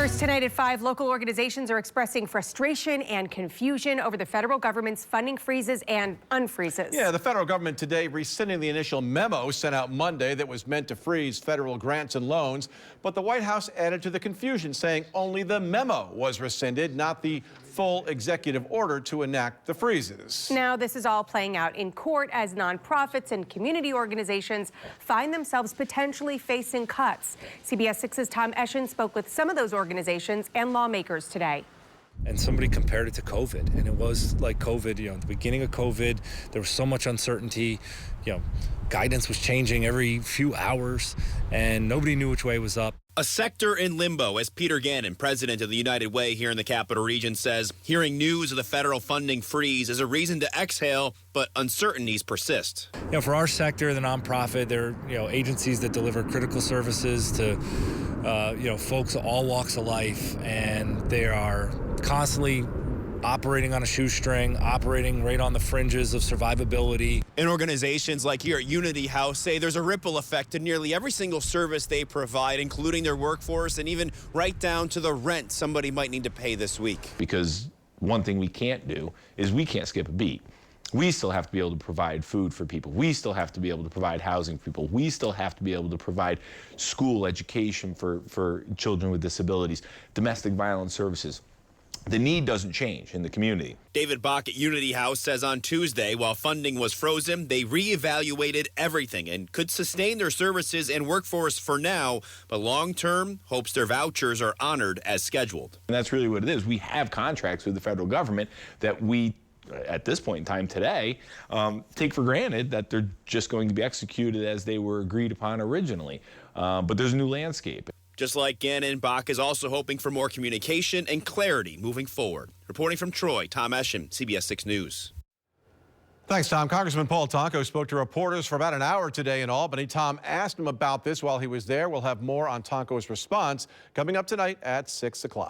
First tonight at 5, local organizations are expressing frustration and confusion over the federal government's funding freezes and unfreezes. Yeah, the federal government today rescinding the initial memo sent out Monday that was meant to freeze federal grants and loans. But the White House added to the confusion, saying only the memo was rescinded, not the full executive order to enact the freezes. Now, this is all playing out in court as nonprofits and community organizations find themselves potentially facing cuts. CBS 6's Tom Eschen spoke with some of those organizations and lawmakers today. And somebody compared it to COVID, and it was like COVID, at the beginning of COVID, there was so much uncertainty, guidance was changing every few hours, and nobody knew which way was up. A sector in limbo, as Peter Gannon, president of the United Way here in the Capital Region, says hearing news of the federal funding freeze is a reason to exhale, but uncertainties persist. For our sector, the nonprofit, they're agencies that deliver critical services to folks of all walks of life, and they are constantly operating on a shoestring, operating right on the fringes of survivability. And organizations like here at Unity House say there's a ripple effect to nearly every single service they provide, including their workforce and even right down to the rent somebody might need to pay this week. Because one thing we can't do is we can't skip a beat. We still have to be able to provide food for people. We still have to be able to provide housing for people. We still have to be able to provide school education for children with disabilities, domestic violence services. The need doesn't change in the community. David Bach at Unity House says on Tuesday, while funding was frozen, they reevaluated everything and could sustain their services and workforce for now, but long-term hopes their vouchers are honored as scheduled. And that's really what it is. We have contracts with the federal government that we, at this point in time today, take for granted that they're just going to be executed as they were agreed upon originally. But there's a new landscape. Just like Gannon, Bach is also hoping for more communication and clarity moving forward. Reporting from Troy, Tom Eschen, CBS 6 News. Thanks, Tom. Congressman Paul Tonko spoke to reporters for about an hour today in Albany. Tom asked him about this while he was there. We'll have more on Tonko's response coming up tonight at 6 o'clock.